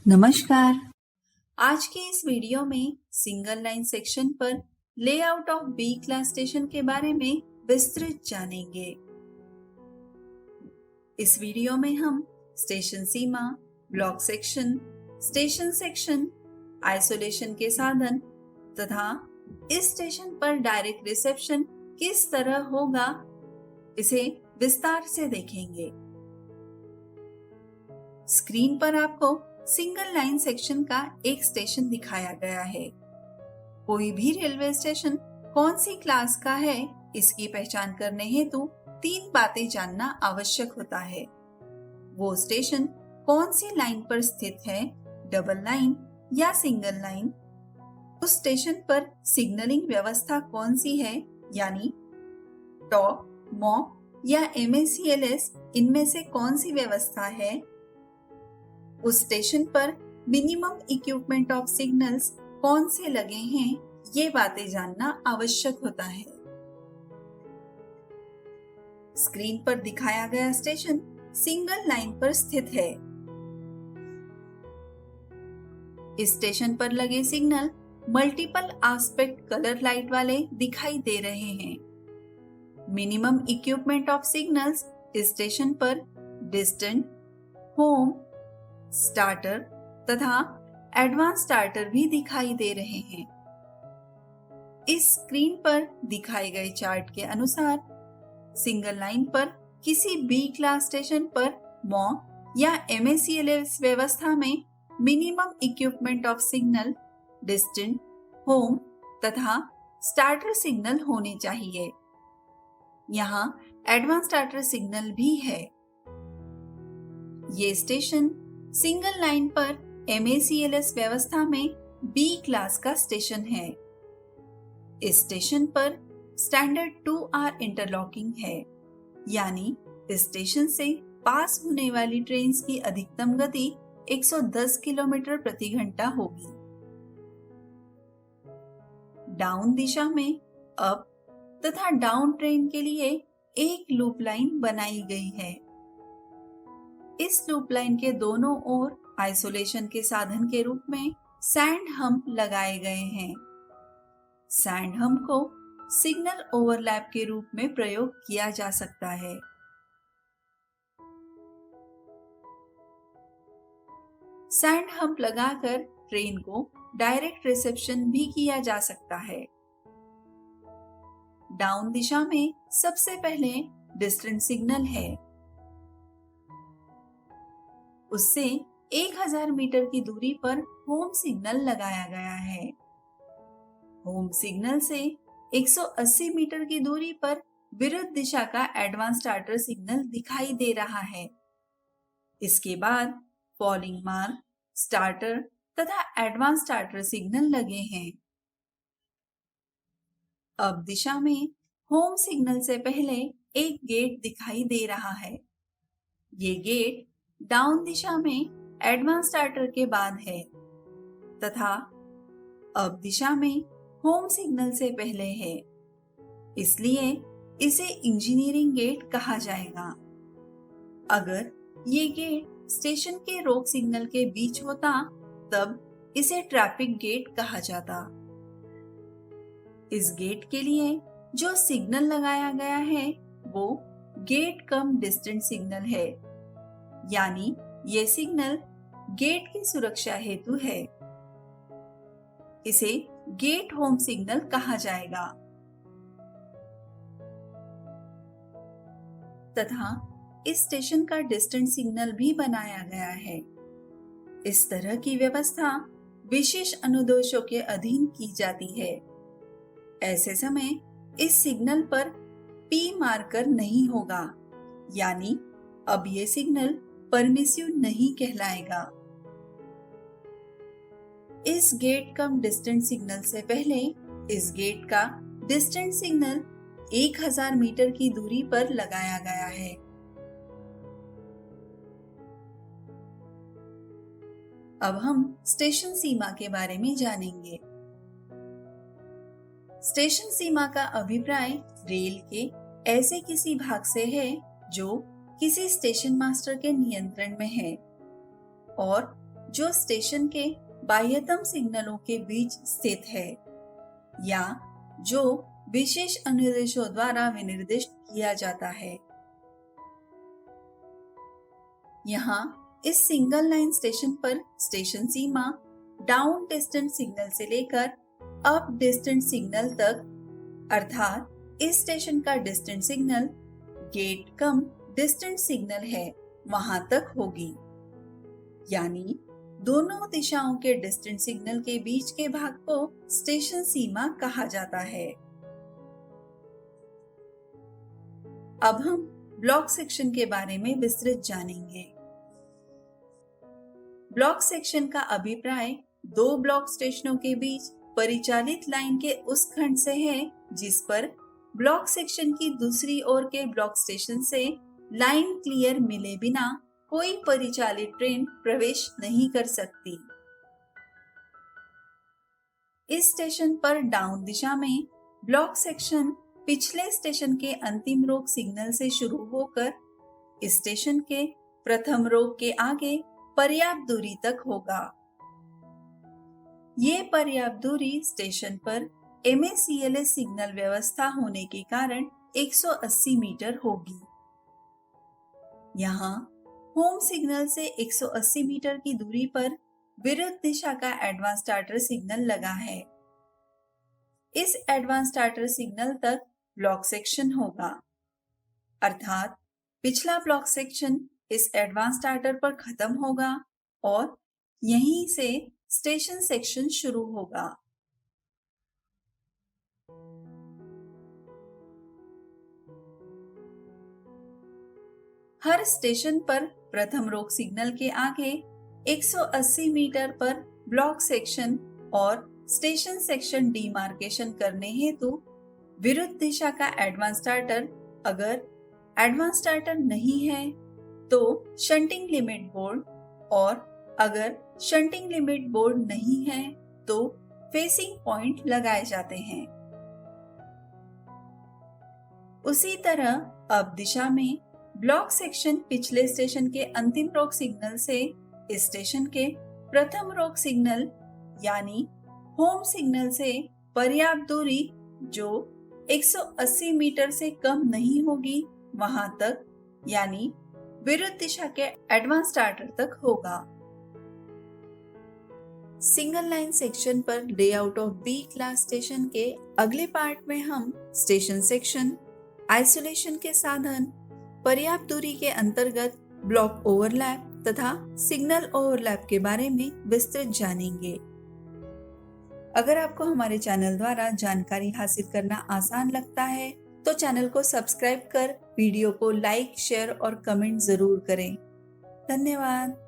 नमस्कार। आज के इस वीडियो में सिंगल लाइन सेक्शन पर layout of B class station के बारे में विस्तृत जानेंगे। इस वीडियो में हम स्टेशन सीमा, block section, station section, isolation के साधन तथा इस स्टेशन पर डायरेक्ट रिसेप्शन किस तरह होगा, इसे विस्तार से देखेंगे। स्क्रीन पर आपको सिंगल लाइन सेक्शन का एक स्टेशन दिखाया गया है। कोई भी रेलवे स्टेशन कौन सी क्लास का है, इसकी पहचान करने हेतु तीन बातें जानना आवश्यक होता है। वो स्टेशन कौन सी लाइन पर स्थित है, डबल लाइन या सिंगल लाइन। उस स्टेशन पर सिग्नलिंग व्यवस्था कौन सी है, यानी टॉप, मॉप या MACLS, इनमें से कौन सी व्यवस्था है। उस स्टेशन पर मिनिमम इक्विपमेंट ऑफ सिग्नल्स कौन से लगे हैं, ये बातें जानना आवश्यक होता है। स्क्रीन पर दिखाया गया स्टेशन सिंगल लाइन पर स्थित है। इस स्टेशन पर लगे signal multiple aspect colour light वाले दिखाई दे रहे हैं। मिनिमम इक्विपमेंट ऑफ सिग्नल्स इस स्टेशन पर डिस्टेंट, होम, स्टार्टर तथा एडवांस स्टार्टर भी दिखाई दे रहे हैं। इस स्क्रीन पर दिखाए गए चार्ट के अनुसार सिंगल लाइन पर किसी बी क्लास स्टेशन पर मॉक या MACLS व्यवस्था में minimum equipment of signal, distant, home तथा स्टार्टर सिग्नल होने चाहिए। यहाँ एडवांस स्टार्टर सिग्नल भी है। ये स्टेशन सिंगल लाइन पर MACLS व्यवस्था में बी क्लास का स्टेशन है। इस स्टेशन पर स्टैंडर्ड 2R इंटरलॉकिंग है, यानी इस स्टेशन से पास होने वाली ट्रेन की अधिकतम गति 110 किलोमीटर प्रति घंटा होगी। डाउन दिशा में अप तथा डाउन ट्रेन के लिए एक लूप लाइन बनाई गई है। इस लूप लाइन के दोनों ओर आइसोलेशन के साधन के रूप में सैंड हम्प लगाए गए हैं। सैंड हम्प को सिग्नल ओवरलैप के रूप में प्रयोग किया जा सकता है। सैंड हम्प लगाकर ट्रेन को डायरेक्ट रिसेप्शन भी किया जा सकता है। डाउन दिशा में सबसे पहले डिस्टेंट सिग्नल है। उससे 1000 मीटर की दूरी पर होम सिग्नल लगाया गया है। होम सिग्नल से 180 मीटर की दूरी पर विरुद्ध दिशा का एडवांस स्टार्टर सिग्नल दिखाई दे रहा है। इसके बाद फॉलिंग मार्क, स्टार्टर तथा एडवांस स्टार्टर सिग्नल लगे हैं। अब दिशा में होम सिग्नल से पहले एक गेट दिखाई दे रहा है। ये गेट डाउन दिशा में एडवांस स्टार्टर के बाद है तथा अप दिशा में होम सिग्नल से पहले है, इसलिए इसे इंजीनियरिंग गेट कहा जाएगा। अगर ये गेट स्टेशन के रोक सिग्नल के बीच होता तब इसे ट्रैफिक गेट कहा जाता। इस गेट के लिए जो सिग्नल लगाया गया है वो गेट कम डिस्टेंट सिग्नल है, यानी ये सिग्नल गेट की सुरक्षा हेतु है। इसे गेट होम सिग्नल कहा जाएगा तथा इस स्टेशन का डिस्टेंट सिग्नल भी बनाया गया है। इस तरह की व्यवस्था विशेष अनुदेशों के अधीन की जाती है। ऐसे समय इस सिग्नल पर P मार्कर नहीं होगा, यानी अब ये सिग्नल परमिसिव नहीं कहलाएगा। इस गेट कम डिस्टेंट सिग्नल से पहले इस गेट का डिस्टेंट सिग्नल 1000 मीटर की दूरी पर लगाया गया है। अब हम स्टेशन सीमा के बारे में जानेंगे। स्टेशन सीमा का अभिप्राय रेल के ऐसे किसी भाग से है जो किसी स्टेशन मास्टर के नियंत्रण में है और जो स्टेशन के बाह्यतम सिग्नलों के बीच स्थित है या जो विशेष अनुदेशों द्वारा विनिर्दिष्ट किया जाता है। यहाँ इस सिंगल लाइन स्टेशन पर स्टेशन सीमा डाउन डिस्टेंट सिग्नल से लेकर अप डिस्टेंट सिग्नल तक, अर्थात इस स्टेशन का डिस्टेंट सिग्नल गेट कम डिस्टेंट सिग्नल है वहां तक होगी। यानी दोनों दिशाओं के डिस्टेंट सिग्नल के बीच के भाग को स्टेशन सीमा कहा जाता है। अब हम ब्लॉक सेक्शन के बारे में विस्तृत जानेंगे। ब्लॉक सेक्शन का अभिप्राय दो ब्लॉक स्टेशनों के बीच परिचालित लाइन के उस खंड से है जिस पर ब्लॉक सेक्शन की दूसरी ओर के ब्लॉक स्टेशन से लाइन क्लियर मिले बिना कोई परिचालित ट्रेन प्रवेश नहीं कर सकती। इस स्टेशन पर डाउन दिशा में ब्लॉक सेक्शन पिछले स्टेशन के अंतिम रोक सिग्नल से शुरू होकर स्टेशन के प्रथम रोक के आगे पर्याप्त दूरी तक होगा। ये पर्याप्त दूरी स्टेशन पर MACLS सिग्नल व्यवस्था होने के कारण 180 मीटर होगी। यहाँ होम सिग्नल से 180 मीटर की दूरी पर विरुद्ध दिशा का एडवांस स्टार्टर सिग्नल लगा है। इस एडवांस स्टार्टर सिग्नल तक ब्लॉक सेक्शन होगा, अर्थात पिछला ब्लॉक सेक्शन इस एडवांस स्टार्टर पर खत्म होगा और यहीं से स्टेशन सेक्शन शुरू होगा। हर स्टेशन पर प्रथम रोक सिग्नल के आगे 180 मीटर पर ब्लॉक सेक्शन और स्टेशन सेक्शन डिमार्केशन करने हेतु विरुद्ध दिशा का एडवांस स्टार्टर, अगर एडवांस स्टार्टर नहीं है तो शंटिंग लिमिट बोर्ड, और अगर शंटिंग लिमिट बोर्ड नहीं है तो फेसिंग पॉइंट लगाए जाते हैं। उसी तरह अब दिशा में ब्लॉक सेक्शन पिछले स्टेशन के अंतिम रोक सिग्नल से स्टेशन के प्रथम रोक सिग्नल यानी होम सिग्नल से पर्याप्त दूरी जो 180 मीटर से कम नहीं होगी वहां तक, यानी विरुद्ध दिशा के एडवांस स्टार्टर तक होगा। सिंगल लाइन सेक्शन पर layout of B class station के अगले पार्ट में हम स्टेशन सेक्शन, आइसोलेशन के साधन, पर्याप्त दूरी के अंतर्गत ब्लॉक ओवरलैप तथा सिग्नल ओवरलैप के बारे में विस्तृत जानेंगे। अगर आपको हमारे चैनल द्वारा जानकारी हासिल करना आसान लगता है तो चैनल को सब्सक्राइब कर वीडियो को लाइक, शेयर और कमेंट जरूर करें। धन्यवाद।